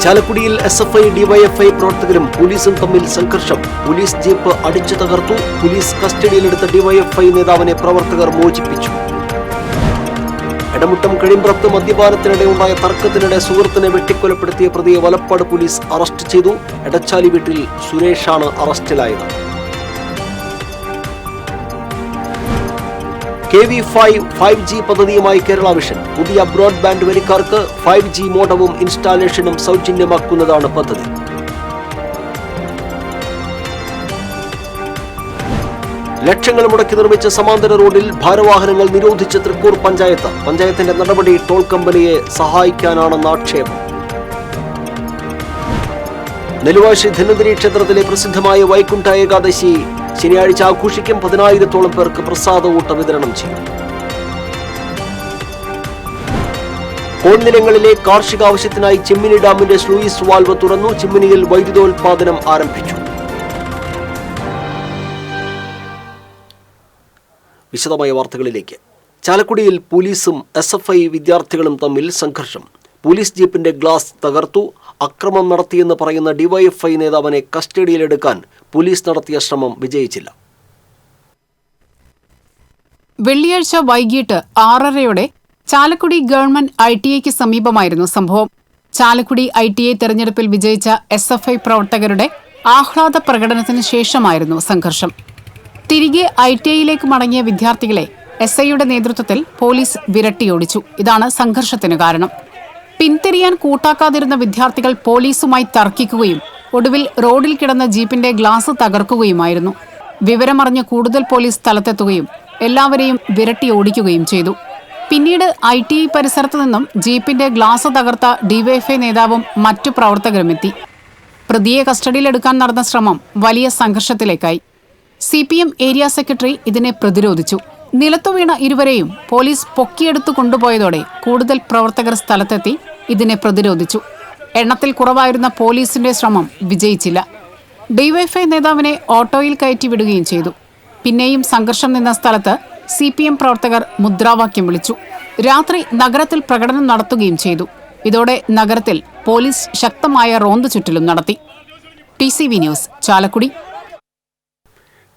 ചാലക്കുടിയിൽ SFI DYFI പ്രവർത്തകരും പോലീസും തമ്മിൽ സംഘർഷം. പോലീസ് ജീപ്പ് അടിച്ചു തകർത്തു. പോലീസ് കസ്റ്റഡിയിലെടുത്ത ഡിവൈഎഫ്ഐ നേതാവിനെ പ്രവർത്തകർ മോചിപ്പിച്ചു. എടമുട്ടം കഴിമ്പ്രത്ത് മദ്യപാനത്തിനിടെ ഉണ്ടായ തർക്കത്തിനിടെ സുഹൃത്തിനെ വെട്ടിക്കൊലപ്പെടുത്തിയ പ്രതിയെ വലപ്പാട് പോലീസ് അറസ്റ്റ് ചെയ്തു. എടച്ചാലി വീട്ടിൽ സുരേഷാണ് അറസ്റ്റിലായത്. KV5 പദ്ധതിയുമായി കേരള വിഷൻ. പുതിയ ബ്രോഡ്ബാൻഡ് വരിക്കാർക്ക് 5G മോഡവും ഇൻസ്റ്റാളേഷനും സൗജന്യമാക്കുന്നതാണ് പദ്ധതി. ലക്ഷങ്ങൾ മുടക്കി നിർമ്മിച്ച സമാന്തര റോഡിൽ ഭാരവാഹനങ്ങൾ നിരോധിച്ച തൃക്കൂർ പഞ്ചായത്ത്. പഞ്ചായത്തിന്റെ നടപടി ടോൾ കമ്പനിയെ സഹായിക്കാനാണെന്ന് ആക്ഷേപം. നെല്ലുവാശ്ശേരി ധന്വന്തരി ക്ഷേത്രത്തിലെ പ്രസിദ്ധമായ വൈകുണ്ഠ ഏകാദശി ശനിയാഴ്ച ആഘോഷിക്കും. 10,000-ഓളം പേർക്ക് പ്രസാദഊട്ട വിതരണം ചെയ്യും. കോൺനിലങ്ങളിലെ കാർഷിക ആവശ്യത്തിനായി ചെമ്മിനി ഡാമിന്റെ സ്ലൂയിസ് വാൽവ് തുറന്നു. ചെമ്മിനിയിൽ വൈദ്യുതോൽപാദനം ആരംഭിച്ചു. വിശദമായ വാർത്തകളിലേക്ക്. ചാലക്കുടിയിൽ പോലീസും SFI വിദ്യാർത്ഥികളും തമ്മിൽ സംഘർഷം. പോലീസ് ജീപ്പിന്റെ ഗ്ലാസ് തകർത്തു. അക്രമം നടത്തിയെന്ന് പറയുന്ന ഡിവൈഎഫ്ഐ നേതാവിനെ കസ്റ്റഡിയിലെടുക്കാൻ പോലീസ് നടത്തിയ ശ്രമം വിജയിച്ചില്ല. വെള്ളിയാഴ്ച വൈകിട്ട് 6:30 ചാലക്കുടി ഗവൺമെന്റ് ITIക്ക് സമീപമായിരുന്നു സംഭവം. ചാലക്കുടി ITI തെരഞ്ഞെടുപ്പിൽ വിജയിച്ച SFI പ്രവർത്തകരുടെ ആഹ്ലാദ പ്രകടനത്തിന് ശേഷമായിരുന്നു സംഘർഷം. തിരികെ ITIയിലേക്ക് മടങ്ങിയ വിദ്യാർത്ഥികളെ SIയുടെ നേതൃത്വത്തിൽ പോലീസ് വിരട്ടിയോടിച്ചു. ഇതാണ് സംഘർഷത്തിന് കാരണം. പിന്തിരിയാൻ കൂട്ടാക്കാതിരുന്ന വിദ്യാർത്ഥികൾ പോലീസുമായി തർക്കിക്കുകയും ഒടുവിൽ റോഡിൽ കിടന്ന ജീപ്പിന്റെ ഗ്ലാസ് തകർക്കുകയുമായിരുന്നു. വിവരമറിഞ്ഞ് കൂടുതൽ പോലീസ് സ്ഥലത്തെത്തുകയും എല്ലാവരെയും വിരട്ടി ഓടിക്കുകയും ചെയ്തു. പിന്നീട് ITI പരിസരത്തു നിന്നും ജീപ്പിന്റെ ഗ്ലാസ് തകർത്ത ഡിവൈഎഫ്ഐ നേതാവും മറ്റു പ്രവർത്തകരും എത്തി. പ്രതിയെ കസ്റ്റഡിയിലെടുക്കാൻ നടന്ന ശ്രമം വലിയ സംഘർഷത്തിലേക്കായി. CPM ഏരിയ സെക്രട്ടറി ഇതിനെ പ്രതിരോധിച്ചു. നിലത്തു വീണ ഇരുവരെയും പോലീസ് പൊക്കിയെടുത്തു കൊണ്ടുപോയതോടെ കൂടുതൽ പ്രവർത്തകർ സ്ഥലത്തെത്തി ഇതിനെ പ്രതിരോധിച്ചു. എണ്ണത്തിൽ കുറവായിരുന്ന പോലീസിന്റെ ശ്രമം വിജയിച്ചില്ല. ഡിവൈഎഫ്ഐ നേതാവിനെ ഓട്ടോയിൽ കയറ്റി വിടുകയും ചെയ്തു. പിന്നെയും സംഘർഷം നിന്ന സ്ഥലത്ത് CPM പ്രവർത്തകർ മുദ്രാവാക്യം വിളിച്ചു. രാത്രി നഗരത്തിൽ പ്രകടനം നടത്തുകയും ചെയ്തു. ഇതോടെ നഗരത്തിൽ പോലീസ് ശക്തമായ റോന്ത് ചുറ്റലും നടത്തി. TCV news, Chalakudy.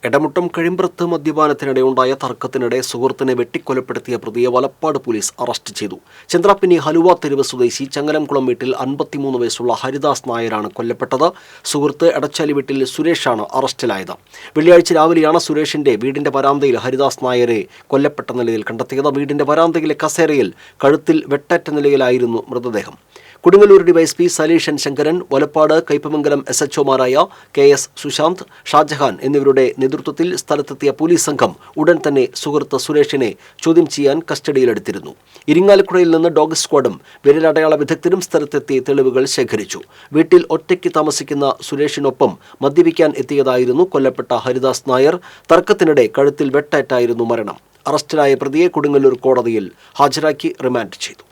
എടമുട്ടം കഴിമ്പ്രത്ത് മദ്യപാനത്തിനിടെ ഉണ്ടായ തർക്കത്തിനിടെ സുഹൃത്തിനെ വെട്ടിക്കൊലപ്പെടുത്തിയ പ്രതിയെ വലപ്പാട് പോലീസ് അറസ്റ്റ് ചെയ്തു. ചന്ദ്രാപ്പിനി ഹലുവ തെരുവ് സ്വദേശി ചങ്ങലംകുളം വീട്ടിൽ 53 വയസ്സുള്ള ഹരിദാസ് നായരാണ് കൊല്ലപ്പെട്ടത്. സുഹൃത്ത് എടച്ചാലി വീട്ടിൽ സുരേഷാണ് അറസ്റ്റിലായത്. വെള്ളിയാഴ്ച രാവിലെയാണ് സുരേഷിന്റെ വീടിന്റെ വരാന്തയിൽ ഹരിദാസ് നായരെ കൊല്ലപ്പെട്ട നിലയിൽ കണ്ടെത്തിയത്. വീടിന്റെ വരാന്തയിലെ കസേരയിൽ കഴുത്തിൽ വെട്ടേറ്റ നിലയിലായിരുന്നു മൃതദേഹം. കൊടുങ്ങല്ലൂർ ഡിവൈഎസ്പി സലീഷൻ ശങ്കരൻ, വലപ്പാട് കയ്പമംഗലം SHOമാരായ KS സുശാന്ത്, ഷാജഹാൻ എന്നിവരുടെ നേതൃത്വത്തിൽ സ്ഥലത്തെത്തിയ പോലീസ് സംഘം ഉടൻ തന്നെ സുഹൃത്ത് സുരേഷിനെ ചോദ്യം ചെയ്യാൻ കസ്റ്റഡിയിലെടുത്തിരുന്നു. ഇരിങ്ങാലക്കുടയിൽ നിന്ന് ഡോഗ് സ്ക്വാഡും വിരലടയാള വിദഗ്ധരും സ്ഥലത്തെത്തി തെളിവുകൾ ശേഖരിച്ചു. വീട്ടിൽ ഒറ്റയ്ക്ക് താമസിക്കുന്ന സുരേഷിനൊപ്പം മദ്യപിക്കാൻ എത്തിയതായിരുന്നു കൊല്ലപ്പെട്ട ഹരിദാസ് നായർ. തർക്കത്തിനിടെ കഴുത്തിൽ വെട്ടേറ്റായിരുന്നു മരണം. അറസ്റ്റിലായ പ്രതിയെ കൊടുങ്ങല്ലൂർ കോടതിയിൽ ഹാജരാക്കി റിമാൻഡ് ചെയ്തു.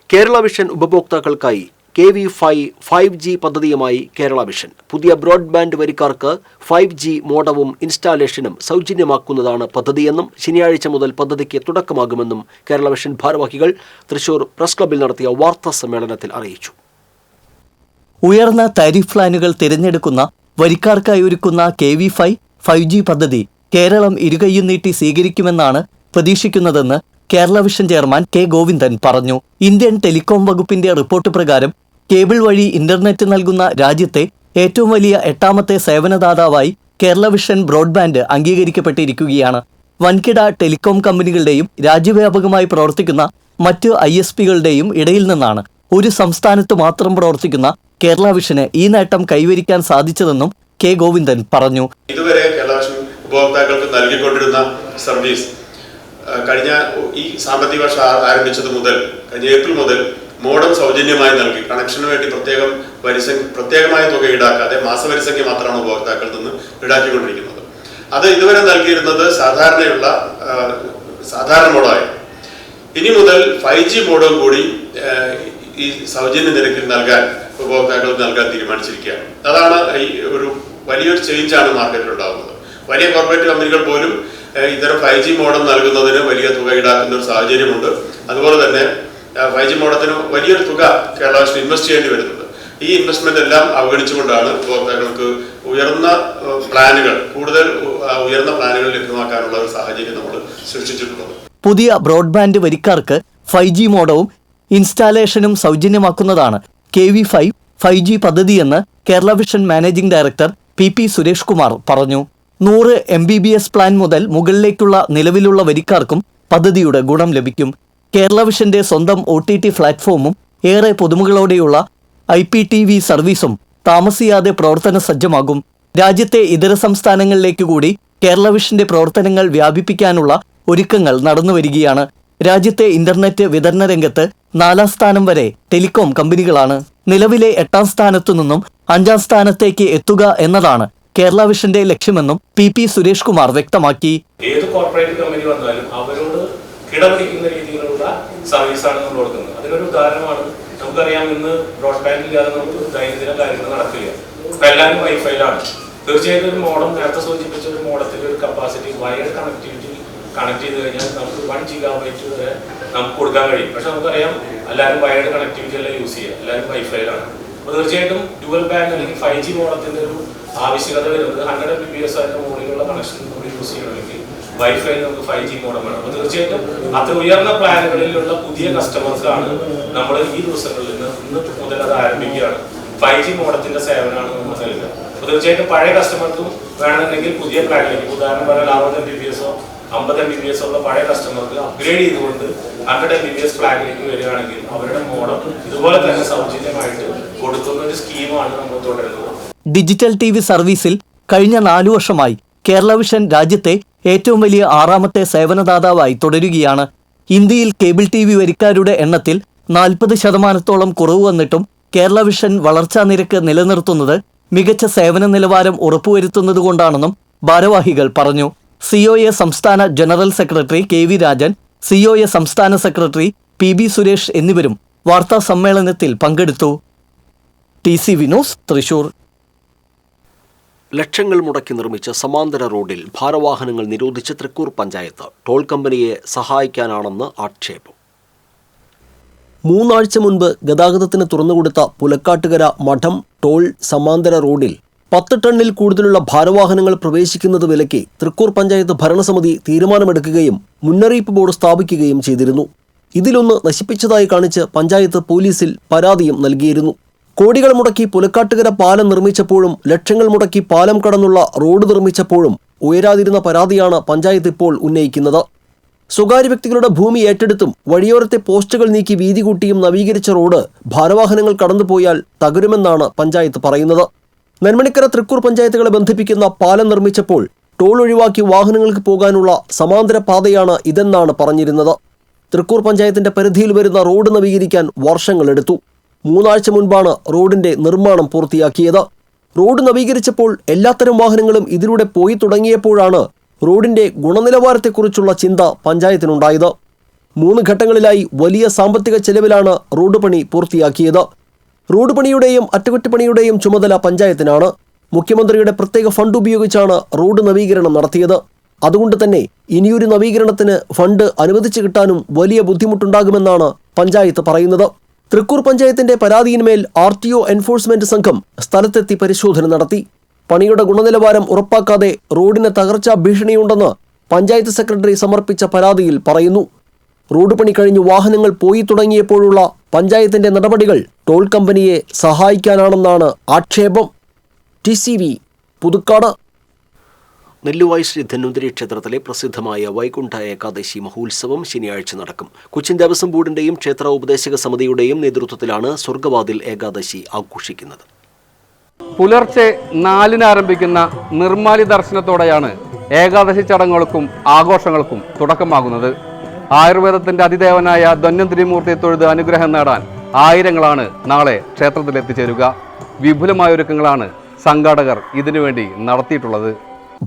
കേരള വിഷൻ ഉപഭോക്താക്കൾക്കായി KV5 പദ്ധതിയുമായി കേരള വിഷൻ. പുതിയ ബ്രോഡ്ബാൻഡ് വരിക്കാർക്ക് 5G മോഡവും ഇൻസ്റ്റാളേഷനും സൗജന്യമാക്കുന്നതാണ് പദ്ധതിയെന്നും ശനിയാഴ്ച മുതൽ പദ്ധതിക്ക് തുടക്കമാകുമെന്നും കേരള വിഷൻ ഭാരവാഹികൾ തൃശൂർ പ്രസ് ക്ലബ്ബിൽ നടത്തിയ വാർത്താ സമ്മേളനത്തിൽ അറിയിച്ചു. ഉയർന്ന താരിഫ് പ്ലാനുകൾ തിരഞ്ഞെടുക്കുന്ന വരിക്കാർക്കായി ഒരുക്കുന്ന KV5 പദ്ധതി കേരളം ഇരുകൈയും നീട്ടി സ്വീകരിക്കുമെന്നാണ് പ്രതീക്ഷിക്കുന്നതെന്ന് Kerala vision chairman K. Govindan പറഞ്ഞു. ഇന്ത്യൻ ടെലികോം വകുപ്പിന്റെ റിപ്പോർട്ട് പ്രകാരം കേബിൾ വഴി ഇന്റർനെറ്റ് നൽകുന്ന രാജ്യത്തെ ഏറ്റവും വലിയ 8ാമത്തെ സേവനദാതാവായി കേരള വിഷൻ ബ്രോഡ്ബാൻഡ് അംഗീകരിക്കപ്പെട്ടിരിക്കുകയാണ്. വൻകിട ടെലികോം കമ്പനികളുടെയും രാജ്യവ്യാപകമായി പ്രവർത്തിക്കുന്ന മറ്റ് ISPകളുടെയും ഇടയിൽ നിന്നാണ് ഒരു സംസ്ഥാനത്ത് മാത്രം പ്രവർത്തിക്കുന്ന കേരള വിഷന് ഈ നേട്ടം കൈവരിക്കാൻ സാധിച്ചതെന്നും K. ഗോവിന്ദൻ പറഞ്ഞു. ഇതുവരെ കേരള വിഷൻ ഉപഭോക്താക്കൾക്ക് നൽകിക്കൊണ്ടിരുന്ന സർവീസ് കഴിഞ്ഞ ഈ സാമ്പത്തിക വർഷം ആരംഭിച്ചത് മുതൽ കഴിഞ്ഞ ഏപ്രിൽ മുതൽ മോഡം സൗജന്യമായി നൽകി കണക്ഷന് വേണ്ടി പ്രത്യേകമായ തുക ഈടാക്കാതെ മാസവരിസംഖ്യ മാത്രമാണ് ഉപഭോക്താക്കളിൽ നിന്ന് ഈടാക്കിക്കൊണ്ടിരിക്കുന്നത്. അത് ഇതുവരെ നൽകിയിരുന്നത് സാധാരണ മോഡായിരുന്നു. ഇനി മുതൽ 5G മോഡും കൂടി ഈ സൗജന്യ നിരക്കിൽ നൽകാൻ ഉപഭോക്താക്കൾക്ക് നൽകാൻ തീരുമാനിച്ചിരിക്കുകയാണ്. അതാണ് ഈ ഒരു വലിയൊരു ചേഞ്ചാണ് മാർക്കറ്റിൽ ഉണ്ടാകുന്നത്. വലിയ കോർപ്പറേറ്റ് കമ്പനികൾ പോലും ഇത്തരം 5G മോഡം നൽകുന്നതിന് വലിയ തുക ഈടാക്കുന്ന ഒരു സാഹചര്യമുണ്ട്. അതുപോലെ തന്നെ 5G മോഡത്തിന് വലിയൊരു തുക കേരള വിഷൻ ഇൻവെസ്റ്റ് ചെയ്യേണ്ടി വരുന്നുണ്ട്. ഈ ഇൻവെസ്റ്റ്മെന്റ് എല്ലാം അവഗണിച്ചുകൊണ്ടാണ് ഉപഭോക്താക്കൾക്ക് കൂടുതൽ ഉയർന്ന പ്ലാനുകൾ ലഭ്യമാക്കാനുള്ള ഒരു സാഹചര്യം നമ്മൾ സൃഷ്ടിച്ചിട്ടുള്ളത്. പുതിയ ബ്രോഡ്ബാൻഡ് വരിക്കാർക്ക് 5G മോഡവും ഇൻസ്റ്റാളേഷനും സൗജന്യമാക്കുന്നതാണ് KV5 5G പദ്ധതിയെന്ന് Kerala vision managing director PP Suresh Kumar പറഞ്ഞു. 100 MBBS പ്ലാൻ മുതൽ മുകളിലേക്കുള്ള നിലവിലുള്ള വരിക്കാർക്കും പദ്ധതിയുടെ ഗുണം ലഭിക്കും. കേരള വിഷന്റെ സ്വന്തം OTT പ്ലാറ്റ്ഫോമും ഏറെ പുതുമകളോടെയുള്ള IPTV സർവീസും താമസിയാതെ പ്രവർത്തന സജ്ജമാകും. രാജ്യത്തെ ഇതര സംസ്ഥാനങ്ങളിലേക്ക് കൂടി കേരള വിഷന്റെ പ്രവർത്തനങ്ങൾ വ്യാപിപ്പിക്കാനുള്ള ഒരുക്കങ്ങൾ നടന്നുവരികയാണ്. രാജ്യത്തെ ഇന്റർനെറ്റ് വിതരണ രംഗത്ത് 4ാം സ്ഥാനം വരെ ടെലികോം കമ്പനികളാണ്. നിലവിലെ 8ാം സ്ഥാനത്തു നിന്നും 5ാം സ്ഥാനത്തേക്ക് എത്തുക എന്നതാണ് കേരള വിഷന്റെ ലക്ഷ്യമെന്നും PP സുരേഷ് കുമാർ വ്യക്തമാക്കി. ഏത് കോർപ്പറേറ്റ് കമ്പനി വന്നാലും അവരോട് കിടപിടിക്കുന്ന രീതിയിലുള്ള സർവീസാണ് നമ്മൾ കൊടുക്കുന്നത്. അതിനൊരു ഉദാഹരണമാണ്, നമുക്കറിയാം ഇന്ന് ബ്രോഡ്ബാൻഡ് ഇല്ലാതെ നമുക്ക് ദൈനംദിന കാര്യങ്ങൾ നടക്കില്ല. എല്ലാവരും വൈഫൈയിലാണ്. തീർച്ചയായിട്ടും ഒരു മോഡം, നേരത്തെ സൂചിപ്പിച്ച ഒരു മോഡത്തിന്റെ ഒരു കപ്പാസിറ്റി വയർഡ് കണക്ടിവിറ്റി കണക്ട് ചെയ്ത് കഴിഞ്ഞാൽ നമുക്ക് 1 GB വരെ നമുക്ക് കൊടുക്കാൻ കഴിയും. പക്ഷെ നമുക്കറിയാം എല്ലാവരും വയർഡ് കണക്ടിവിറ്റി അല്ല യൂസ് ചെയ്യുക, എല്ലാവരും വൈഫൈയിലാണ്. അപ്പോൾ തീർച്ചയായിട്ടും ഡ്യുവൽ ബാൻഡ് അല്ലെങ്കിൽ 5G മോഡത്തിന്റെ ഒരു ആവശ്യകത വരുന്നത് 100 MBPS അതിന്റെ മുകളിലുള്ള കണക്ഷൻ നമ്മൾ യൂസ് ചെയ്യണമെങ്കിൽ വൈഫൈ നമുക്ക് 5G മോഡം വേണം. അപ്പോൾ തീർച്ചയായിട്ടും അത്ര ഉയർന്ന പ്ലാനുകളിലുള്ള പുതിയ കസ്റ്റമേഴ്സാണ് നമ്മൾ ഈ ദിവസങ്ങളിൽ ഇന്ന് മുതൽ അത് ആരംഭിക്കുകയാണ്. 5G മോഡത്തിന്റെ സേവനമാണ് നമ്മൾ നൽകുക. അപ്പോൾ തീർച്ചയായിട്ടും പഴയ കസ്റ്റമർക്കും വേണമെന്നുണ്ടെങ്കിൽ പുതിയ പ്ലാനിലേക്ക്, ഉദാഹരണം പറയാൻ 60 MBPS 50 MBPS ഉള്ള പഴയ കസ്റ്റമർക്ക് അപ്ഗ്രേഡ് ചെയ്തുകൊണ്ട് 100 MBPS പ്ലാനിലേക്ക് വരികയാണെങ്കിൽ അവരുടെ മോഡം ഇതുപോലെ തന്നെ സൗജന്യമായിട്ട് കൊടുക്കുന്ന ഒരു സ്കീമാണ് നമ്മൾ തുടരുന്നത്. ഡിജിറ്റൽ TV സർവീസിൽ കഴിഞ്ഞ 4 വർഷമായി കേരള വിഷൻ രാജ്യത്തെ ഏറ്റവും വലിയ 6ാമത്തെ സേവനദാതാവായി തുടരുകയാണ്. ഇന്ത്യയിൽ കേബിൾ TV വരിക്കാരുടെ എണ്ണത്തിൽ 40% കുറവ് വന്നിട്ടും കേരള വിഷൻ വളർച്ചാ നിരക്ക് നിലനിർത്തുന്നത് മികച്ച സേവന നിലവാരം ഉറപ്പുവരുത്തുന്നതുകൊണ്ടാണെന്നും ഭാരവാഹികൾ പറഞ്ഞു. COA സംസ്ഥാന general secretary KV Rajan, COA സംസ്ഥാന സെക്രട്ടറി PB സുരേഷ് എന്നിവരും വാർത്താ സമ്മേളനത്തിൽ പങ്കെടുത്തു. TCV news, Thrissur. ലക്ഷങ്ങൾ മുടക്കി നിർമ്മിച്ച സമാന്തര റോഡിൽ ഭാരവാഹനങ്ങൾ നിരോധിച്ച് തൃക്കൂർ പഞ്ചായത്ത്. ടോൾ കമ്പനിയെ സഹായിക്കാനാണെന്ന് ആക്ഷേപം. 3 ആഴ്ച മുൻപ് ഗതാഗതത്തിന് തുറന്നുകൊടുത്ത പുലക്കാട്ടുകര മഠം ടോൾ സമാന്തര റോഡിൽ 10 ടണ്ണിൽ കൂടുതലുള്ള ഭാരവാഹനങ്ങൾ പ്രവേശിക്കുന്നത് വിലക്കി തൃക്കൂർ പഞ്ചായത്ത് ഭരണസമിതി തീരുമാനമെടുക്കുകയും മുന്നറിയിപ്പ് ബോർഡ് സ്ഥാപിക്കുകയും ചെയ്തിരുന്നു. ഇതിലൊന്ന് നശിപ്പിച്ചതായി കാണിച്ച് പഞ്ചായത്ത് പോലീസിൽ പരാതിയും നൽകിയിരുന്നു. കോടികൾ മുടക്കി പുലക്കാട്ടുകര പാലം നിർമ്മിച്ചപ്പോഴും ലക്ഷങ്ങൾ മുടക്കി പാലം കടന്നുള്ള റോഡ് നിർമ്മിച്ചപ്പോഴും ഉയരാതിരുന്ന പരാതിയാണ് പഞ്ചായത്ത് ഇപ്പോൾ ഉന്നയിക്കുന്നത്. സ്വകാര്യ വ്യക്തികളുടെ ഭൂമി ഏറ്റെടുത്തും വഴിയോരത്തെ പോസ്റ്റുകൾ നീക്കി വീതി കൂട്ടിയും നവീകരിച്ച റോഡ് ഭാരവാഹനങ്ങൾ കടന്നുപോയാൽ തകരുമെന്നാണ് പഞ്ചായത്ത് പറയുന്നത്. നെന്മണിക്കര തൃക്കൂർ പഞ്ചായത്തുകളെ ബന്ധിപ്പിക്കുന്ന പാലം നിർമ്മിച്ചപ്പോൾ ടോൾ ഒഴിവാക്കി വാഹനങ്ങൾക്ക് പോകാനുള്ള സമാന്തര പാതയാണ് ഇതെന്നാണ് പറഞ്ഞിരുന്നത്. തൃക്കൂർ പഞ്ചായത്തിന്റെ പരിധിയിൽ വരുന്ന റോഡ് നവീകരിക്കാൻ വർഷങ്ങളെടുത്തു. 3 ആഴ്ച മുൻപാണ് റോഡിന്റെ നിർമ്മാണം പൂർത്തിയാക്കിയത്. റോഡ് നവീകരിച്ചപ്പോൾ എല്ലാത്തരം വാഹനങ്ങളും ഇതിലൂടെ പോയി തുടങ്ങിയപ്പോഴാണ് റോഡിന്റെ ഗുണനിലവാരത്തെക്കുറിച്ചുള്ള ചിന്ത പഞ്ചായത്തിനുണ്ടായത്. 3 ഘട്ടങ്ങളിലായി വലിയ സാമ്പത്തിക ചെലവിലാണ് റോഡ് പണി പൂർത്തിയാക്കിയത്. റോഡ് പണിയുടെയും അറ്റകുറ്റപ്പണിയുടെയും ചുമതല പഞ്ചായത്തിനാണ്. മുഖ്യമന്ത്രിയുടെ പ്രത്യേക ഫണ്ട് ഉപയോഗിച്ചാണ് റോഡ് നവീകരണം നടത്തിയത്. അതുകൊണ്ട് തന്നെ ഇനിയൊരു നവീകരണത്തിന് ഫണ്ട് അനുവദിച്ചു കിട്ടാനും വലിയ ബുദ്ധിമുട്ടുണ്ടാകുമെന്നാണ് പഞ്ചായത്ത് പറയുന്നത്. തൃക്കൂർ പഞ്ചായത്തിന്റെ പരാതിയിന്മേൽ RTO എൻഫോഴ്സ്മെന്റ് സംഘം സ്ഥലത്തെത്തി പരിശോധന നടത്തി. പണിയുടെ ഗുണനിലവാരം ഉറപ്പാക്കാതെ റോഡിന് തകർച്ചാ ഭീഷണിയുണ്ടെന്ന് പഞ്ചായത്ത് സെക്രട്ടറി സമർപ്പിച്ച പരാതിയിൽ പറയുന്നു. റോഡ് പണി കഴിഞ്ഞ് വാഹനങ്ങൾ പോയി തുടങ്ങിയപ്പോഴുള്ള പഞ്ചായത്തിന്റെ നടപടികൾ ടോൾ കമ്പനിയെ സഹായിക്കാനാണെന്നാണ് ആക്ഷേപം. TCV പുതുക്കാട്. നെല്ലുവായി ശ്രീ ധന്വന്തരി ക്ഷേത്രത്തിലെ പ്രസിദ്ധമായ വൈകുണ്ഠ ഏകാദശി മഹോത്സവം ശനിയാഴ്ച നടക്കും. കൊച്ചിൻ ദേവസ്വം ബോർഡിന്റെയും ക്ഷേത്ര ഉപദേശക സമിതിയുടെയും നേതൃത്വത്തിലാണ് സ്വർഗവാതിൽ ഏകാദശി ആഘോഷിക്കുന്നത്. പുലർച്ചെ 4-ന് ആരംഭിക്കുന്ന നിർമ്മാല്യ ദർശനത്തോടെയാണ് ഏകാദശി ചടങ്ങുകൾക്കും ആഘോഷങ്ങൾക്കും തുടക്കമാകുന്നത്. ആയുർവേദത്തിന്റെ അതിദേവനായ ധന്വന്തരി മൂർത്തിയെ തൊഴുത് അനുഗ്രഹം നേടാൻ ആയിരങ്ങളാണ് നാളെ ക്ഷേത്രത്തിലെത്തിച്ചേരുക. വിപുലമായ ഒരുക്കങ്ങളാണ് സംഘാടകർ ഇതിനുവേണ്ടി നടത്തിയിട്ടുള്ളത്.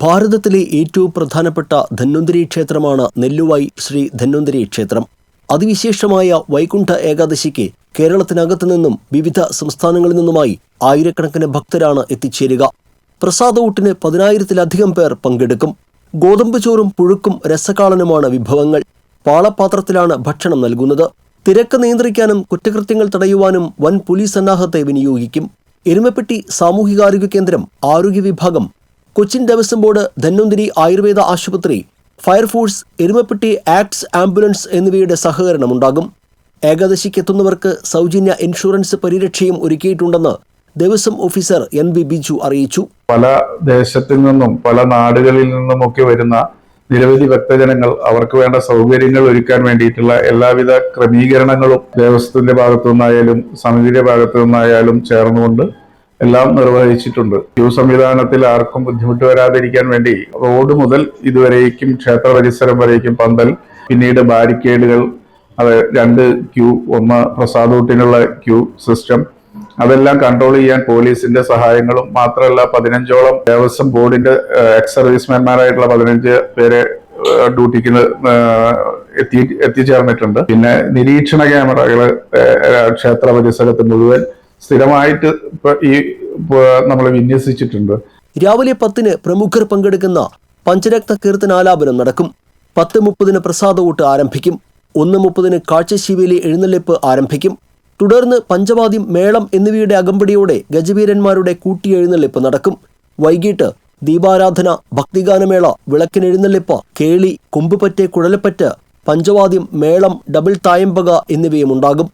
ഭാരതത്തിലെ ഏറ്റവും പ്രധാനപ്പെട്ട ധന്വന്തരി ക്ഷേത്രമാണ് നെല്ലുവായി ശ്രീ ധന്വന്തരി ക്ഷേത്രം. അതിവിശേഷമായ വൈകുണ്ഠ ഏകാദശിക്ക് കേരളത്തിനകത്തു നിന്നും വിവിധ സംസ്ഥാനങ്ങളിൽ നിന്നുമായി ആയിരക്കണക്കിന് ഭക്തരാണ് എത്തിച്ചേരുക. പ്രസാദഊട്ടിന് 10,000-ലധികം പേർ പങ്കെടുക്കും. ഗോതമ്പ് ചോറും പുഴുക്കും രസകാളനുമാണ് വിഭവങ്ങൾ. പാളപാത്രത്തിലാണ് ഭക്ഷണം നൽകുന്നത്. തിരക്ക് നിയന്ത്രിക്കാനും കുറ്റകൃത്യങ്ങൾ തടയുവാനും വൻ പോലീസ് സന്നാഹത്തെ വിനിയോഗിക്കും. എരുമപ്പെട്ടി സാമൂഹികാരോഗ്യ കേന്ദ്രം, ആരോഗ്യ വിഭാഗം, കൊച്ചിൻ ദേവസ്വം ബോർഡ്, ധന്വന്തരി ആയുർവേദ ആശുപത്രി, ഫയർഫോഴ്സ്, എരുമപ്പെട്ടി ആക്ട്സ് ആംബുലൻസ് എന്നിവയുടെ സഹകരണമുണ്ടാകും. ഏകാദശിക്ക് എത്തുന്നവർക്ക് സൗജന്യ ഇൻഷുറൻസ് പരിരക്ഷയും ഒരുക്കിയിട്ടുണ്ടെന്ന് ദേവസ്വം ഓഫീസർ NB ബിജു അറിയിച്ചു. പല ദേശത്തു നിന്നും പല നാടുകളിൽ നിന്നുമൊക്കെ വരുന്ന നിരവധി ഭക്തജനങ്ങൾ അവർക്ക് വേണ്ട സൗകര്യങ്ങൾ ഒരുക്കാൻ വേണ്ടിയിട്ടുള്ള എല്ലാവിധ ക്രമീകരണങ്ങളും ദേവസ്വത്തിന്റെ ഭാഗത്തു നിന്നായാലും സമിതിയുടെ ഭാഗത്തു നിന്നായാലും ചേർന്നുകൊണ്ട് എല്ലാം നിർവഹിച്ചിട്ടുണ്ട്. ക്യൂ സംവിധാനത്തിൽ ആർക്കും ബുദ്ധിമുട്ട് വരാതിരിക്കാൻ വേണ്ടി റോഡ് മുതൽ ഇതുവരേക്കും ക്ഷേത്ര പരിസരം വരേക്കും പന്തൽ, പിന്നീട് ബാരിക്കേഡുകൾ, അത് 2 ക്യൂ, 1 പ്രസാദൂട്ടിനുള്ള ക്യൂ സിസ്റ്റം, അതെല്ലാം കൺട്രോൾ ചെയ്യാൻ പോലീസിന്റെ സഹായങ്ങളും മാത്രമല്ല 15ഓളം ദേവസ്വം ബോർഡിന്റെ എക്സ് സർവീസ്മാൻമാരായിട്ടുള്ള 15 പേരെ ഡ്യൂട്ടിക്ക് എത്തിച്ചേർന്നിട്ടുണ്ട്. പിന്നെ നിരീക്ഷണ ക്യാമറകള് ക്ഷേത്ര പരിസരത്ത് മുഴുവൻ സ്ഥിരമായിട്ട് നമ്മൾ വിന്യസിച്ചിട്ടുണ്ട്. രാവിലെ 10-ന് പ്രമുഖർ പങ്കെടുക്കുന്ന പഞ്ചരത്ന കീർത്തനാലാപനം നടക്കും. 10:30-ന് പ്രസാദകൂട്ട് ആരംഭിക്കും. 1:30-ന് കാഴ്ചശീവേലി എഴുന്നള്ളിപ്പ് ആരംഭിക്കും. തുടർന്ന് പഞ്ചവാദ്യം, മേളം എന്നിവയുടെ അകമ്പടിയോടെ ഗജവീരന്മാരുടെ കൂട്ടിയെഴുന്നള്ളിപ്പ് നടക്കും. വൈകിട്ട് ദീപാരാധന, ഭക്തിഗാനമേള, വിളക്കിനെഴുന്നള്ളിപ്പ്, കേളി, കൊമ്പുപറ്റ്, കുഴലപ്പറ്റ്, പഞ്ചവാദ്യം, മേളം, ഡബിൾ തായമ്പക എന്നിവയും ഉണ്ടാകും.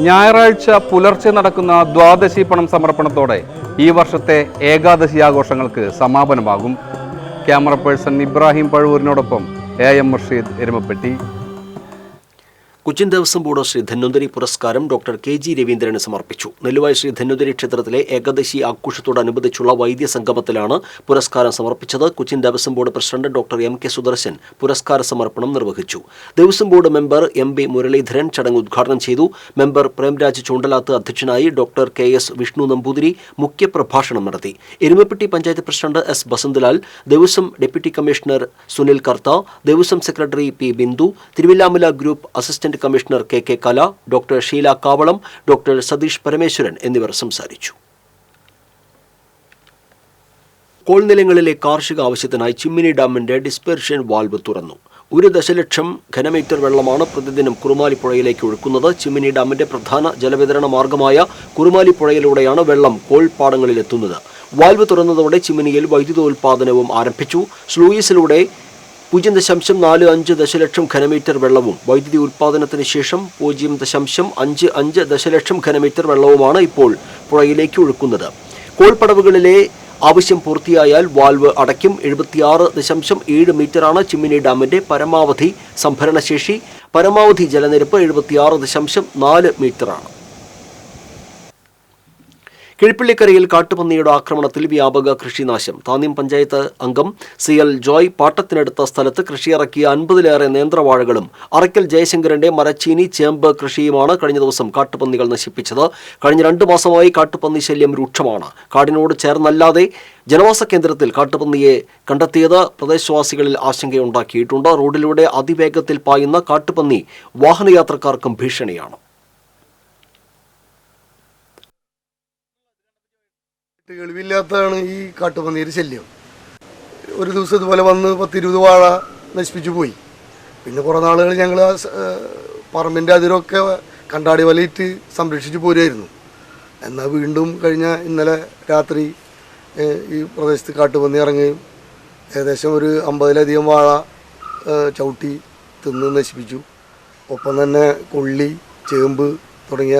ഞായറാഴ്ച പുലർച്ചെ നടക്കുന്ന ദ്വാദശി പണം സമർപ്പണത്തോടെ ഈ വർഷത്തെ ഏകാദശി ആഘോഷങ്ങൾക്ക് സമാപനമാകും. ക്യാമറ പേഴ്സൺ ഇബ്രാഹിം പഴുവൂരിനോടൊപ്പം AM മുർഷീദ്, എരുമപ്പെട്ടി. കൊച്ചിൻ ദേവസ്വം ബോർഡ് ശ്രീ ധന്വന്തരി പുരസ്കാരം ഡോക്ടർ KG രവീന്ദ്രന് സമർപ്പിച്ചു. നെല്ലുവായി ശ്രീ ധന്വന്തരി ക്ഷേത്രത്തിലെ ഏകാദശി ആഘോഷത്തോടനുബന്ധിച്ചുള്ള വൈദ്യ സംഗമത്തിലാണ് പുരസ്കാരം സമർപ്പിച്ചത്. Cochin Devaswom board president doctor MK Sudarshan പുരസ്കാര സമർപ്പണം നിർവഹിച്ചു. Devaswom board member MB Muraleedharan ചടങ്ങ് ഉദ്ഘാടനം ചെയ്തു. മെമ്പർ പ്രേംരാജ് ചൂണ്ടലാത്ത് അധ്യക്ഷനായി. ഡോക്ടർ KS വിഷ്ണു നമ്പൂതിരി മുഖ്യപ്രഭാഷണം നടത്തി. Erumapetty panchayat president S Basanthalal, Devaswom deputy commissioner Sunil Kartha, Devaswom secretary P Bindu, Thiruvilwamala group assistant commissioner KK Kala, doctor Sheela Kavalam, doctor Satheesh Parameswaran എന്നിവർ സംസാരിച്ചു. കോൾ നിലങ്ങളിലെ കാർഷിക ആവശ്യത്തിനായി ചിമ്മിനി ഡാമിന്റെ ഡിസ്പെർഷൻ വാൽവ് തുറന്നു. 1 ദശലക്ഷം ഘനമീറ്റർ വെള്ളമാണ് പ്രതിദിനം കുറുമാലി പുഴയിലേക്ക് ഒഴുക്കുന്നത്. ചിമ്മിനി ഡാമിന്റെ പ്രധാന ജലവിതരണ മാർഗമായ കുറുമാലി പുഴയിലൂടെയാണ് വെള്ളം കോൾപ്പാടങ്ങളിലെത്തുന്നത്. വാൽവ് തുറന്നതോടെ ചിമ്മിനിയിൽ വൈദ്യുതോൽപാദനവും ആരംഭിച്ചു. സ്ലൂയിസിലൂടെ 0.45 ദശലക്ഷം ഘനമീറ്റർ വെള്ളവും വൈദ്യുതി ഉൽപാദനത്തിന് ശേഷം 0.55 ദശലക്ഷം ഘനമീറ്റർ വെള്ളവുമാണ് ഇപ്പോൾ പുഴയിലേക്ക് ഒഴുക്കുന്നത്. കോൾപ്പടവുകളിലെ ആവശ്യം പൂർത്തിയായാൽ വാൽവ് അടയ്ക്കും. 76.7 മീറ്ററാണ് ചിമ്മിനി ഡാമിന്റെ പരമാവധി സംഭരണശേഷി. പരമാവധി ജലനിരപ്പ് 76.4 മീറ്ററാണ്. കിഴിപ്പള്ളിക്കരയിൽ കാട്ടുപന്നിയുടെ ആക്രമണത്തിൽ വ്യാപക കൃഷിനാശം. താന്യം പഞ്ചായത്ത് അംഗം CL ജോയ് പാട്ടത്തിനടുത്ത സ്ഥലത്ത് കൃഷിയിറക്കിയ 50-ലേറെ നേന്ത്രവാഴകളും അറയ്ക്കൽ ജയശങ്കരന്റെ മരച്ചീനി, ചേമ്പ് കൃഷിയുമാണ് കഴിഞ്ഞ ദിവസം കാട്ടുപന്നികൾ നശിപ്പിച്ചത്. കഴിഞ്ഞ 2 മാസമായി കാട്ടുപന്നി ശല്യം രൂക്ഷമാണ്. കാടിനോട് ചേർന്നല്ലാതെ ജനവാസ കേന്ദ്രത്തിൽ കാട്ടുപന്നിയെ കണ്ടെത്തിയത് പ്രദേശവാസികളിൽ ആശങ്കയുണ്ടാക്കിയിട്ടുണ്ട്. റോഡിലൂടെ അതിവേഗത്തിൽ പായുന്ന കാട്ടുപന്നി വാഹനയാത്രക്കാർക്കും ഭീഷണിയാണ്. തെളിവില്ലാത്തതാണ് ഈ കാട്ടുപന്നിയുടെ ശല്യം. ഒരു ദിവസം ഇതുപോലെ വന്ന് 10-20 വാഴ നശിപ്പിച്ചു പോയി. പിന്നെ കുറേ നാളുകൾ ഞങ്ങൾ പറമ്പിൻ്റെ അതിരൊക്കെ കണ്ടാടി വലയിട്ട് സംരക്ഷിച്ച് പോരുമായിരുന്നു. എന്നാൽ വീണ്ടും ഇന്നലെ രാത്രി ഈ പ്രദേശത്ത് കാട്ടുപന്നി ഇറങ്ങുകയും ഏകദേശം ഒരു 50-ലധികം വാഴ ചവിട്ടി തിന്ന് നശിപ്പിച്ചു. ഒപ്പം തന്നെ കൊള്ളി, ചേമ്പ് തുടങ്ങിയ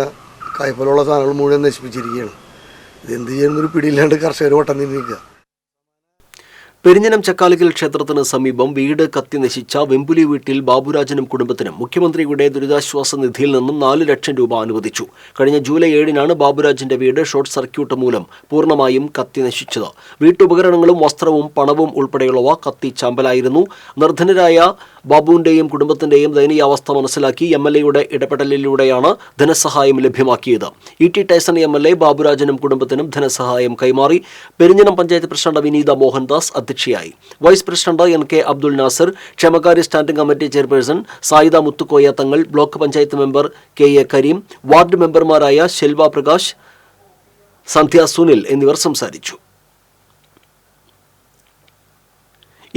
കായ്ഫലമുള്ള സാധനങ്ങൾ മുഴുവൻ നശിപ്പിച്ചിരിക്കുകയാണ്. ഇതെന്ത് ചെയ്യുന്നൊരു പിടിയില്ലാണ്ട് കർഷകർ വട്ടം നിന്നിരിക്കുക. പെരിഞ്ഞനം ചക്കാലക്കൽ ക്ഷേത്രത്തിന് സമീപം വീട് കത്തി നശിച്ച വെമ്പുലി വീട്ടിൽ ബാബുരാജനും കുടുംബത്തിനും മുഖ്യമന്ത്രിയുടെ ദുരിതാശ്വാസ നിധിയിൽ നിന്നും 4 ലക്ഷം രൂപ അനുവദിച്ചു. കഴിഞ്ഞ ജൂലൈ 7-നാണ് ബാബുരാജിന്റെ വീട് ഷോർട്ട് സർക്യൂട്ട് മൂലം പൂർണ്ണമായും കത്തി നശിച്ചത്. വീട്ടുപകരണങ്ങളും വസ്ത്രവും പണവും ഉൾപ്പെടെയുള്ളവ കത്തി ചാമ്പലായിരുന്നു. നിർധനരായ ബാബുവിന്റെയും കുടുംബത്തിന്റെയും ദയനീയാവസ്ഥ മനസ്സിലാക്കി MLAയുടെ ഇടപെടലിലൂടെയാണ് ധനസഹായം ലഭ്യമാക്കിയത്. ET ടൈസൺ MLA ബാബുരാജനും കുടുംബത്തിനും ധനസഹായം കൈമാറി. പെരിഞ്ഞനം പഞ്ചായത്ത് പ്രസിഡന്റ് വിനീത മോഹൻദാസ് അധ്യക്ഷയായി. Vice president NK Abdul Nasar, ക്ഷേമകാര്യ standing committee chairperson Sayida Muthukoya Thangal, block panchayat member KA Kareem, ward മെമ്പർമാരായ ശെൽവ പ്രകാശ്, സന്ധ്യ സുനിൽ എന്നിവർ സംസാരിച്ചു.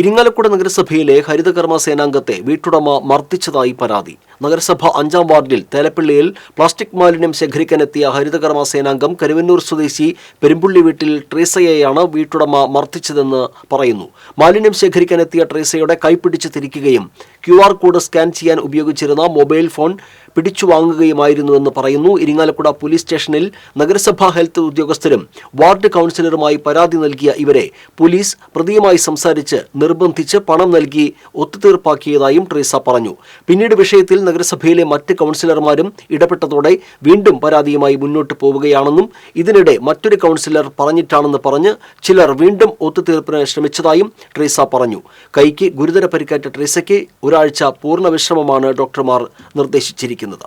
ഇരിങ്ങാലക്കുട നഗരസഭയിലെ ഹരിതകർമ്മ സേനാംഗത്തെ വീട്ടുടമ മർദ്ദിച്ചതായി പരാതി. നഗരസഭ 5-ാം വാർഡിൽ തേലപ്പള്ളിയിൽ പ്ലാസ്റ്റിക് മാലിന്യം ശേഖരിക്കാനെത്തിയ ഹരിതകർമ്മ സേനാംഗം കരുവന്നൂർ സ്വദേശി പെരുമ്പുള്ളി വീട്ടിൽ ട്രീസയെയാണ് വീട്ടുടമ മർദ്ദിച്ചതെന്ന് പറയുന്നു. മാലിന്യം ശേഖരിക്കാനെത്തിയ ട്രീസയുടെ കൈപിടിച്ച് തിരിക്കുകയും QR കോഡ് സ്കാൻ ചെയ്യാൻ ഉപയോഗിച്ചിരുന്ന മൊബൈൽ ഫോൺ പിടിച്ചു വാങ്ങുകയുമായിരുന്നുവെന്ന് പറയുന്നു. ഇരിങ്ങാലക്കുട പോലീസ് സ്റ്റേഷനിൽ നഗരസഭാ ഹെൽത്ത് ഉദ്യോഗസ്ഥരും വാർഡ് കൗൺസിലറുമായി പരാതി നൽകിയ ഇവരെ പോലീസ് പ്രതിയുമായി സംസാരിച്ച് നിർബന്ധിച്ച് പണം നൽകി ഒത്തുതീർപ്പാക്കിയതായും ട്രീസ പറഞ്ഞു. പിന്നീട് വിഷയത്തിൽ നഗരസഭയിലെ മറ്റ് കൗൺസിലർമാരും ഇടപെട്ടതോടെ വീണ്ടും പരാതിയുമായി മുന്നോട്ട് പോവുകയാണെന്നും ഇതിനിടെ മറ്റൊരു കൗൺസിലർ പറഞ്ഞിട്ടാണെന്ന് പറഞ്ഞ് ചിലർ വീണ്ടും ഒത്തുതീർപ്പിന് ശ്രമിച്ചതായും ട്രീസ പറഞ്ഞു. കൈക്ക് ഗുരുതര പരിക്കേറ്റ ട്രീസയ്ക്ക് ഒരാഴ്ച പൂർണ്ണ വിശ്രമമാണ് ഡോക്ടർമാർ നിർദ്ദേശിച്ചിരിക്കുന്നത്.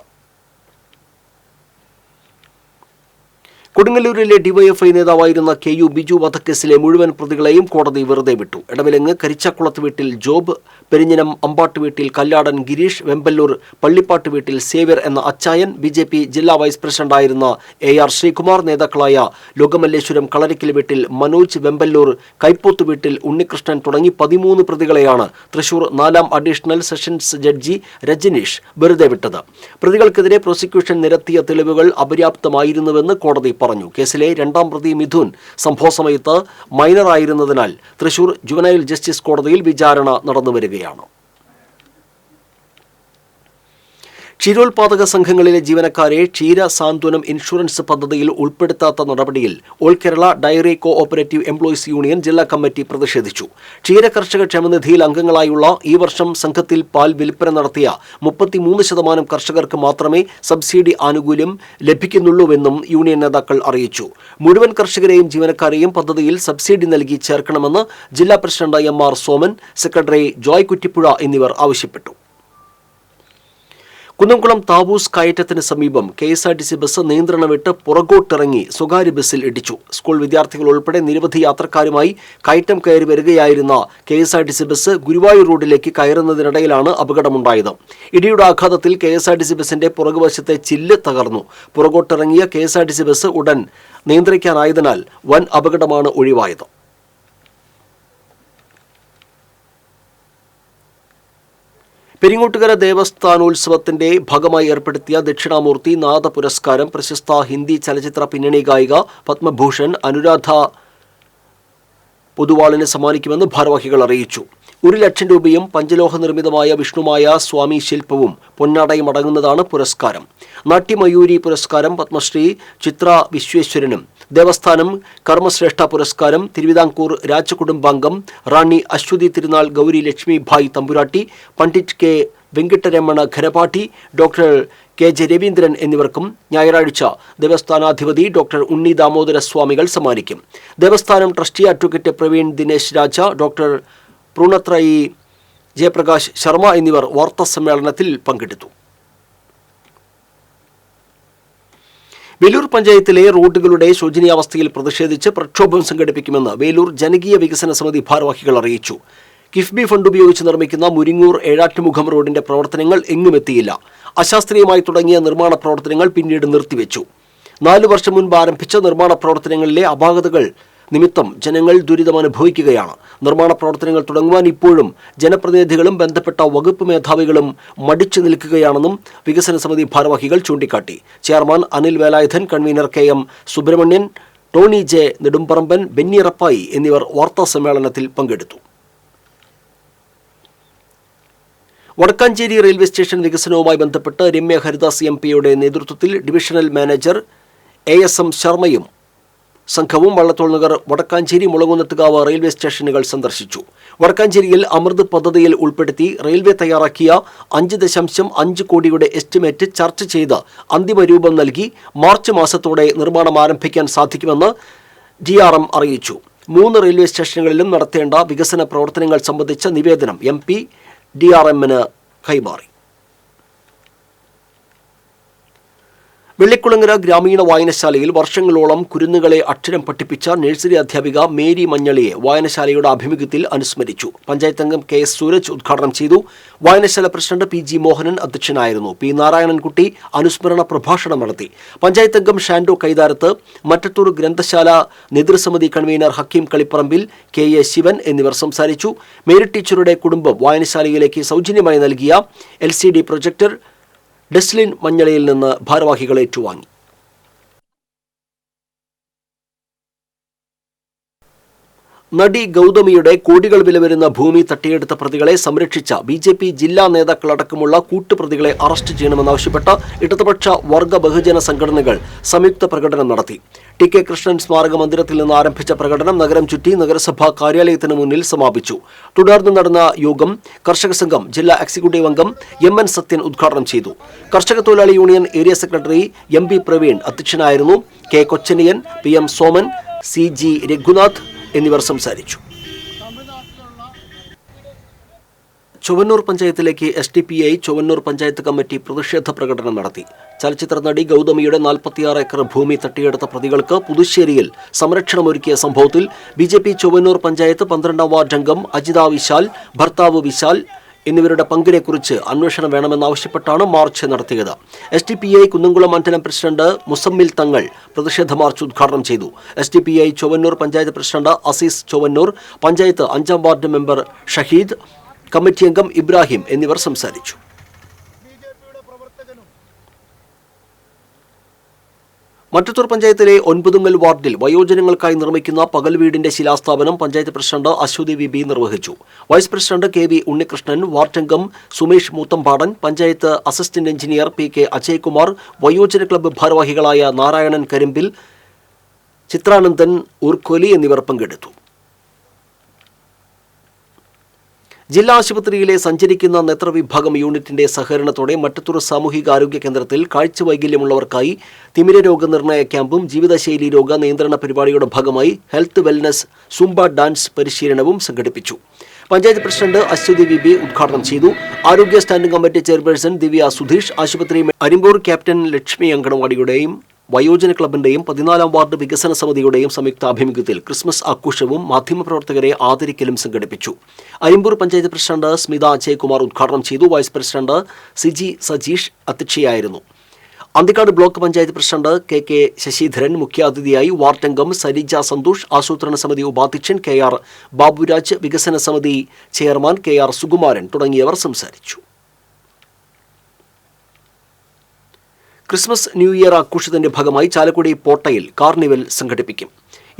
കൊടുങ്ങല്ലൂരിലെ ഡിവൈഎഫ്ഐ നേതാവായിരുന്ന KU ബിജു വധക്കേസിലെ മുഴുവൻ പ്രതികളെയും കോടതി വെറുതെ വിട്ടു. എടവിലങ്ങ് കരിച്ചാക്കുളത്ത് വീട്ടിൽ ജോബ്, പെരിഞ്ഞനം അമ്പാട്ട് വീട്ടിൽ കല്ലാടൻ ഗിരീഷ്, വെമ്പല്ലൂർ പള്ളിപ്പാട്ട് വീട്ടിൽ സേവ്യർ എന്ന അച്ചായൻ, BJP ജില്ലാ വൈസ് പ്രസിഡന്റായിരുന്ന AR ശ്രീകുമാർ, നേതാക്കളായ ലോകമല്ലേശ്വരം കളരിക്കൽ വീട്ടിൽ മനോജ്, വെമ്പല്ലൂർ കൈപ്പോത്ത് വീട്ടിൽ ഉണ്ണികൃഷ്ണൻ തുടങ്ങി 13 പ്രതികളെയാണ് തൃശൂർ 4-ാം അഡീഷണൽ സെഷൻസ് ജഡ്ജി രജനീഷ് വെറുതെ വിട്ടത്. പ്രതികൾക്കെതിരെ പ്രോസിക്യൂഷൻ നിരത്തിയ തെളിവുകൾ അപര്യാപ്തമായിരുന്നുവെന്ന് കോടതി പറഞ്ഞു. കേസിലെ 2-ാം പ്രതി മിഥുൻ സംഭവസമയത്ത് മൈനറായിരുന്നതിനാൽ തൃശൂർ ജുവനൈൽ ജസ്റ്റിസ് കോടതിയിൽ വിചാരണ നടന്നുവരികയാണ്. ക്ഷീരോത്പാദക സംഘങ്ങളിലെ ജീവനക്കാരെ ക്ഷീര സാന്ത്വനം ഇൻഷുറൻസ് പദ്ധതിയിൽ ഉൾപ്പെടുത്താത്ത നടപടിയിൽ all Kerala dairy cooperative employees union ജില്ലാ കമ്മിറ്റി പ്രതിഷേധിച്ചു. ക്ഷീര കർഷക ക്ഷേമനിധിയിൽ അംഗങ്ങളായുള്ള ഈ വർഷം സംഘത്തിൽ പാൽ വിൽപ്പന നടത്തിയ 33% കർഷകർക്ക് മാത്രമേ സബ്സിഡി ആനുകൂല്യം ലഭിക്കുന്നുള്ളൂവെന്നും യൂണിയൻ നേതാക്കൾ അറിയിച്ചു. മുഴുവൻ കർഷകരെയും ജീവനക്കാരെയും പദ്ധതിയിൽ സബ്സിഡി നൽകി ചേർക്കണമെന്ന് ജില്ലാ president MR Soman, secretary Joy Kuttippuzha എന്നിവർ ആവശ്യപ്പെട്ടു. കുന്നംകുളം താവൂസ് കയറ്റത്തിന് സമീപം KSRTC ബസ് നിയന്ത്രണം വിട്ട് പുറകോട്ടിറങ്ങി സ്വകാര്യ ബസ്സിൽ ഇടിച്ചു. സ്കൂൾ വിദ്യാർത്ഥികൾ ഉൾപ്പെടെ നിരവധി യാത്രക്കാരുമായി കയറ്റം കയറി വരികയായിരുന്ന KSRTC ബസ് ഗുരുവായൂർ റോഡിലേക്ക് കയറുന്നതിനിടയിലാണ് അപകടമുണ്ടായത്. ഇടിയുടെ ആഘാതത്തിൽ KSRTC ബസിന്റെ പുറകുവശത്തെ ചില്ല് തകർന്നു. പുറകോട്ടിറങ്ങിയ KSRTC ബസ് ഉടൻ നിയന്ത്രിക്കാനായതിനാൽ വൻ അപകടമാണ് ഒഴിവായത്. പെരിങ്ങോട്ടുകര ദേവസ്ഥാനോത്സവത്തിന്റെ ഭാഗമായി ഏർപ്പെടുത്തിയ ദക്ഷിണാമൂർത്തി നാദ പുരസ്കാരം പ്രശസ്ത ഹിന്ദി ചലച്ചിത്ര പിന്നണി ഗായിക പത്മഭൂഷൺ അനുരാധ പൊതുവാളിന് സമ്മാനിക്കുമെന്ന് ഭാരവാഹികൾ അറിയിച്ചു. 1 ലക്ഷം രൂപയും പഞ്ചലോഹ നിർമ്മിതമായ വിഷ്ണുമായ സ്വാമി ശില്പവും പൊന്നാടയും അടങ്ങുന്നതാണ് പുരസ്കാരം. നാട്യമയൂരി പുരസ്കാരം പത്മശ്രീ ചിത്ര വിശ്വേശ്വരനും, ദേവസ്ഥാനം കർമ്മശ്രേഷ്ഠ പുരസ്കാരം തിരുവിതാംകൂർ രാജകുടുംബാംഗം റാണി അശ്വതി തിരുനാൾ Gauri Lakshmi Bai Thampuratti, Pandit K Venkataramana Kharapadi, doctor KJ Raveendran എന്നിവർക്കും ഞായറാഴ്ച ദേവസ്ഥാനാധിപതി ഡോക്ടർ ഉണ്ണി ദാമോദര സ്വാമികൾ സമ്മാനിക്കും. ദേവസ്ഥാനം trustee advocate Praveen Dinesh Raja, doctor പ്രൂണത്രയി ജയപ്രകാശ് ശർമ്മ എന്നിവർ വാർത്താ സമ്മേളനത്തിൽ പങ്കെടുത്തു. വേലൂർ പഞ്ചായത്തിലെ റോഡുകളുടെ ശോചനീയാവസ്ഥയിൽ പ്രതിഷേധിച്ച് പ്രക്ഷോഭം സംഘടിപ്പിക്കുമെന്ന് വേലൂർ ജനകീയ വികസന സമിതി ഭാരവാഹികൾ അറിയിച്ചു. കിഫ്ബി ഫണ്ട് ഉപയോഗിച്ച് നിർമ്മിക്കുന്ന മുരിങ്ങൂർ ഏഴാറ്റുമുഖം റോഡിന്റെ പ്രവർത്തനങ്ങൾ എങ്ങുമെത്തിയില്ല. അശാസ്ത്രീയമായി തുടങ്ങിയ നിർമ്മാണ പ്രവർത്തനങ്ങൾ പിന്നീട് നിർത്തിവെച്ചു. 4 വർഷം മുൻപ് ആരംഭിച്ച നിർമ്മാണ പ്രവർത്തനങ്ങളിലെ അപാകതകൾ നിമിത്തം ജനങ്ങൾ ദുരിതമനുഭവിക്കുകയാണ്. നിർമ്മാണ പ്രവർത്തനങ്ങൾ തുടങ്ങുവാൻ ഇപ്പോഴും ജനപ്രതിനിധികളും ബന്ധപ്പെട്ട വകുപ്പ് മേധാവികളും മടിച്ചു നിൽക്കുകയാണെന്നും വികസന സമിതി ഭാരവാഹികൾ ചൂണ്ടിക്കാട്ടി. Chairman Anil Velayudhan, convener KM Subramanian, Tony J Nedumparamban, Benny Rappai എന്നിവർ വാർത്താ സമ്മേളനത്തിൽ പങ്കെടുത്തു. വടക്കാഞ്ചേരി റെയിൽവേ സ്റ്റേഷൻ വികസനവുമായി ബന്ധപ്പെട്ട് രമ്യ ഹരിദാസ് MP-യുടെ നേതൃത്വത്തിൽ ഡിവിഷണൽ മാനേജർ ASM ശർമ്മയും സംഘവും വള്ളത്തോൾ നഗർ, വടക്കാഞ്ചേരി, മുളകുന്നത്തുകാവ് റെയിൽവേ സ്റ്റേഷനുകൾ സന്ദർശിച്ചു. വടക്കാഞ്ചേരിയിൽ അമൃത് പദ്ധതിയിൽ ഉൾപ്പെടുത്തി റെയിൽവേ തയ്യാറാക്കിയ 5.5 കോടിയുടെ എസ്റ്റിമേറ്റ് ചർച്ച ചെയ്ത് അന്തിമ രൂപം നൽകി മാർച്ച് മാസത്തോടെ നിർമ്മാണം ആരംഭിക്കാൻ സാധിക്കുമെന്ന് DRM അറിയിച്ചു. 3 റെയിൽവേ സ്റ്റേഷനുകളിലും നടത്തേണ്ട വികസന പ്രവർത്തനങ്ങൾ സംബന്ധിച്ച നിവേദനം MP DRM-ന് കൈമാറി. വെള്ളിക്കുളങ്ങര ഗ്രാമീണ വായനശാലയിൽ വർഷങ്ങളോളം കുരുന്നുകളെ അക്ഷരം പഠിപ്പിച്ച നഴ്സറി അധ്യാപിക മേരി മഞ്ഞളിയെ വായനശാലയുടെ ആഭിമുഖ്യത്തിൽ അനുസ്മരിച്ചു. പഞ്ചായത്ത് അംഗം കെ എസ് സൂരജ് ഉദ്ഘാടനം ചെയ്തു. വായനശാല പ്രസിഡന്റ് പി ജി മോഹനൻ അധ്യക്ഷനായിരുന്നു. പി നാരായണൻകുട്ടി അനുസ്മരണ പ്രഭാഷണം നടത്തി. പഞ്ചായത്ത് അംഗം ഷാൻഡോ കൈതാരത്ത്, മറ്റത്തൂർ ഗ്രന്ഥശാല നേതൃസമിതി convener Hakeem Kalipparambil, K A Sivan എന്നിവർ സംസാരിച്ചു. മേരി ടീച്ചറുടെ കുടുംബം വായനശാലയിലേക്ക് സൗജന്യമായി നൽകിയ LCD പ്രൊജക്ടർ ഡെസ്ലിൻ മഞ്ഞളയിൽ നിന്ന് ഭാരവാഹികൾ ഏറ്റുവാങ്ങി. നടി ഗൗതമിയുടെ കോടികൾ വില വരുന്ന ഭൂമി തട്ടിയെടുത്ത പ്രതികളെ സംരക്ഷിച്ച BJP ജില്ലാ നേതാക്കളടക്കമുള്ള കൂട്ടുപ്രതികളെ അറസ്റ്റ് ചെയ്യണമെന്നാവശ്യപ്പെട്ട് ഇടതുപക്ഷ വർഗ ബഹുജന സംഘടനകൾ സംയുക്ത പ്രകടനം നടത്തി. TK കൃഷ്ണൻ സ്മാരക മന്ദിരത്തിൽ നിന്ന് ആരംഭിച്ച പ്രകടനം നഗരം ചുറ്റി നഗരസഭാ കാര്യാലയത്തിന് മുന്നിൽ സമാപിച്ചു. തുടർന്ന് നടന്ന യോഗം കർഷക സംഘം ജില്ലാ എക്സിക്യൂട്ടീവ് അംഗം MN സത്യൻ ഉദ്ഘാടനം ചെയ്തു. കർഷക തൊഴിലാളി union area secretary MB Praveen അധ്യക്ഷനായിരുന്നു. K Kochaniyan, PM Soman, CG Raghunath എന്നിവർ സംസാരിച്ചു. ചൊവ്വന്നൂർ പഞ്ചായത്തിലേക്ക് SDPI ചൊവ്വന്നൂർ പഞ്ചായത്ത് കമ്മിറ്റി പ്രതിഷേധ പ്രകടനം നടത്തി. ചലച്ചിത്ര നടി ഗൗതമിയുടെ 46 ഏക്കർ ഭൂമി തട്ടിയെടുത്ത പ്രതികൾക്ക് പുതുശ്ശേരിയിൽ സംരക്ഷണമൊരുക്കിയ സംഭവത്തിൽ BJP ചൊവ്വന്നൂർ പഞ്ചായത്ത് 12ാം വാർഡ് അംഗം അജിത വിശാൽ, ഭർത്താവ് വിശാൽ എന്നിവരുടെ പങ്കിനെക്കുറിച്ച് അന്വേഷണം വേണമെന്നാവശ്യപ്പെട്ടാണ് മാർച്ച് നടത്തിയത്. SDPI കുന്നംകുളം മണ്ഡലം പ്രസിഡന്റ് മുസമ്മിൽ തങ്ങൾ പ്രതിഷേധ മാർച്ച് ഉദ്ഘാടനം ചെയ്തു. SDPI ചൊവ്വന്നൂർ പഞ്ചായത്ത് പ്രസിഡന്റ് അസീസ് ചൊവ്വന്നൂർ, പഞ്ചായത്ത് 5ാം വാർഡ് മെമ്പർ ഷഹീദ്, കമ്മിറ്റി അംഗം ഇബ്രാഹിം എന്നിവർ സംസാരിച്ചു. മറ്റത്തൂർ പഞ്ചായത്തിലെ 9 വാർഡിൽ വയോജനങ്ങൾക്കായി നിർമ്മിക്കുന്ന പകൽ വീടിന്റെ ശിലാസ്ഥാപനം പഞ്ചായത്ത് പ്രസിഡന്റ് അശ്വതി VB നിർവഹിച്ചു. Vice president KV Unnikrishnan, ward അംഗം Sumesh Moothampadan, panchayat assistant engineer PK Ajaykumar, വയോജന ക്ലബ്ബ് ഭാരവാഹികളായ നാരായണൻ കരിമ്പിൽ, ചിത്രാനന്ദൻ ഊർക്കോലി എന്നിവർ പങ്കെടുത്തു. ജില്ലാ ആശുപത്രിയിലെ സഞ്ചരിക്കുന്ന നേത്രവിഭാഗം യൂണിറ്റിന്റെ സഹകരണത്തോടെ മറ്റത്തൂർ സാമൂഹികാരോഗ്യ കേന്ദ്രത്തിൽ കാഴ്ച വൈകല്യമുള്ളവർക്കായി തിമിര രോഗനിർണയ ക്യാമ്പും ജീവിതശൈലി രോഗ നിയന്ത്രണ പരിപാടിയുടെ ഭാഗമായി ഹെൽത്ത് വെൽനസ് സുംബ ഡാൻസ് പരിശീലനവും സംഘടിപ്പിച്ചു. പഞ്ചായത്ത് പ്രസിഡന്റ് അശ്വതി VB ഉദ്ഘാടനം ചെയ്തു. ആരോഗ്യ സ്റ്റാൻഡിംഗ് കമ്മിറ്റി ചെയർപേഴ്സൺ ദിവ്യ സുധീഷ്, ആശുപത്രി അരിമ്പൂർ ക്യാപ്റ്റൻ ലക്ഷ്മി അങ്കണവാടിയുടെയും വയോജന ക്ലബിന്റെയും 14ാം വാർഡ് വികസന സമിതിയുടെയും സംയുക്താഭിമുഖ്യത്തിൽ ക്രിസ്മസ് ആഘോഷവും മാധ്യമപ്രവർത്തകരെ ആദരിക്കലും സംഘടിപ്പിച്ചു. അരിമ്പൂർ പഞ്ചായത്ത് പ്രസിഡന്റ് സ്മിത അജയ്കുമാർ ഉദ്ഘാടനം ചെയ്തു. വൈസ് പ്രസിഡന്റ് CG സജീഷ് അധ്യക്ഷയായിരുന്നു. Anthikad block panchayat president KK Sasidharan മുഖ്യാതിഥിയായി. വാർഡ് അംഗം സരിജ സന്തോഷ്, ആസൂത്രണ സമിതി ഉപാധ്യക്ഷൻ KR ബാബുരാജ്, വികസന സമിതി ചെയർമാൻ KR സുകുമാരൻ തുടങ്ങിയവർ സംസാരിച്ചു. ക്രിസ്മസ് ന്യൂ ഇയർ ആഘോഷത്തിന്റെ ഭാഗമായി ചാലക്കുടി പോട്ടയിൽ കാർണിവൽ സംഘടിപ്പിക്കും.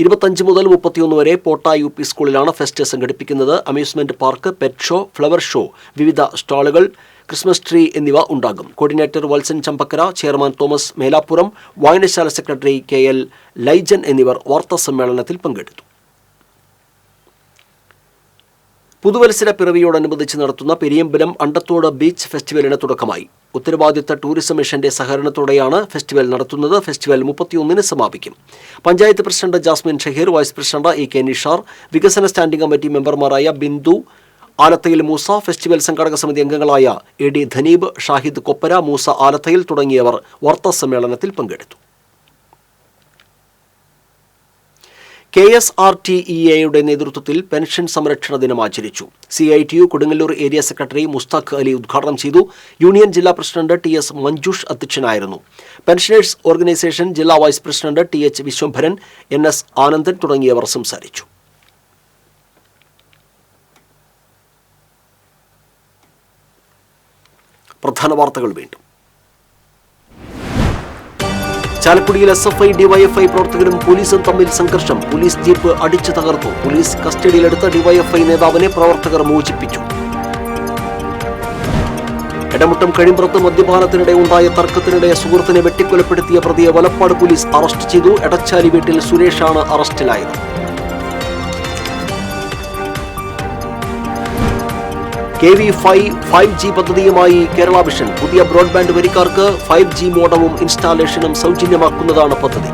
25 മുതൽ 31 വരെ പോട്ട UP സ്കൂളിലാണ് ഫെസ്റ്റ് സംഘടിപ്പിക്കുന്നത്. Amusement park, pet show, flower show, വിവിധ സ്റ്റാളുകൾ, ക്രിസ്മസ് ട്രീ എന്നിവ ഉണ്ടാകും. Coordinator Valsan Champakkara, chairman Thomas Melappuram, വായനശാല സെക്രട്ടറി KL ലൈജൻ എന്നിവർ വാർത്താ സമ്മേളനത്തിൽ പങ്കെടുത്തു. പുതുവത്സര പിറവിയോടനുബന്ധിച്ച് നടത്തുന്ന പെരിയമ്പലം അണ്ടത്തോട് ബീച്ച് ഫെസ്റ്റിവലിന് തുടക്കമായി. ഉത്തരവാദിത്ത ടൂറിസം മിഷന്റെ സഹകരണത്തോടെയാണ് ഫെസ്റ്റിവൽ നടത്തുന്നത്. ഫെസ്റ്റിവൽ 31-ന് സമാപിക്കും. Panchayat president Jasmin Shaheer, vice president EK Nishar, വികസന സ്റ്റാൻഡിംഗ് കമ്മിറ്റി മെമ്പർമാരായ ബിന്ദു, ആലത്തയിൽ മൂസ, ഫെസ്റ്റിവൽ സംഘാടക സമിതി അംഗങ്ങളായ AD ധനീബ്, ഷാഹിദ് കൊപ്പര, മൂസ ആലത്തയിൽ തുടങ്ങിയവർ വാർത്താ സമ്മേളനത്തിൽ പങ്കെടുത്തു. KSRTEAയുടെ നേതൃത്വത്തിൽ പെൻഷൻ സംരക്ഷണ ദിനം ആചരിച്ചു. CITU Kodungallur area secretary Musthaq Ali ഉദ്ഘാടനം ചെയ്തു. യൂണിയൻ ജില്ലാ പ്രസിഡന്റ് TS മഞ്ജുഷ് അധ്യക്ഷനായിരുന്നു. പെൻഷനേഴ്സ് ഓർഗനൈസേഷൻ ജില്ലാ vice president TH Vishwambharan, NS Anandan തുടങ്ങിയവർ സംസാരിച്ചു. പ്രധാന വാർത്തകൾ വീണ്ടും. ചാലക്കുടിയിൽ SFI DYFI പ്രവർത്തകരും പോലീസും തമ്മിൽ സംഘർഷം. പോലീസ് ജീപ്പ് അടിച്ചു തകർത്തു. പോലീസ് കസ്റ്റഡിയിലെടുത്ത DYFI നേതാവിനെ പ്രവർത്തകർ മോചിപ്പിച്ചു. എടമുട്ടം കഴിമ്പുറത്ത് മദ്യപാനത്തിനിടെ ഉണ്ടായ തർക്കത്തിനിടെ സുഹൃത്തിനെ വെട്ടിക്കൊലപ്പെടുത്തിയ പ്രതിയെ വലപ്പാട് പോലീസ് അറസ്റ്റ് ചെയ്തു. എടച്ചാലി വീട്ടിൽ സുരേഷാണ് അറസ്റ്റിലായത്. KV5 പദ്ധതിയുമായി കേരള വിഷൻ. പുതിയ ബ്രോഡ്ബാൻഡ് വരിക്കാർക്ക് 5G മോഡവും ഇൻസ്റ്റാളേഷനും സൗജന്യമാക്കുന്നതാണ് പദ്ധതി.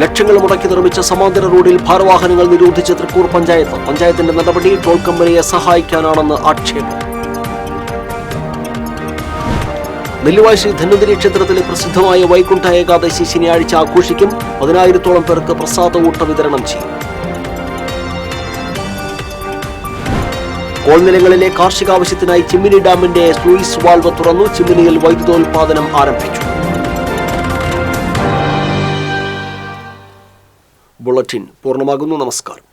ലക്ഷങ്ങൾ മുടക്കി നിർമ്മിച്ച സമാന്തര റോഡിൽ ഭാരവാഹനങ്ങൾ നിരോധിച്ച് തൃക്കൂർ പഞ്ചായത്ത്. പഞ്ചായത്തിന്റെ നടപടി ടോൾ കമ്പനിയെ സഹായിക്കാനാണെന്ന് ആക്ഷേപം. നെല്ലിവാഴ് ശ്രീ ധന്വന്തരി ക്ഷേത്രത്തിലെ പ്രസിദ്ധമായ വൈകുണ്ഠ ഏകാദശി ശനിയാഴ്ച ആഘോഷിക്കും. 10,000-ഓളം പേർക്ക് പ്രസാദ ഊട്ട വിതരണം ചെയ്യും. കോൾനിലങ്ങളിലെ കാർഷികാവശ്യത്തിനായി ചിമ്മിനി ഡാമിന്റെ സ്ലൂയിസ് വാൾവ് തുറന്നു. ചിമ്മിനിയിൽ വൈദ്യുതോൽപാദനം ആരംഭിച്ചു. ബുള്ളറ്റിൻ പൂർണ്ണമാകുന്നു. നമസ്കാരം.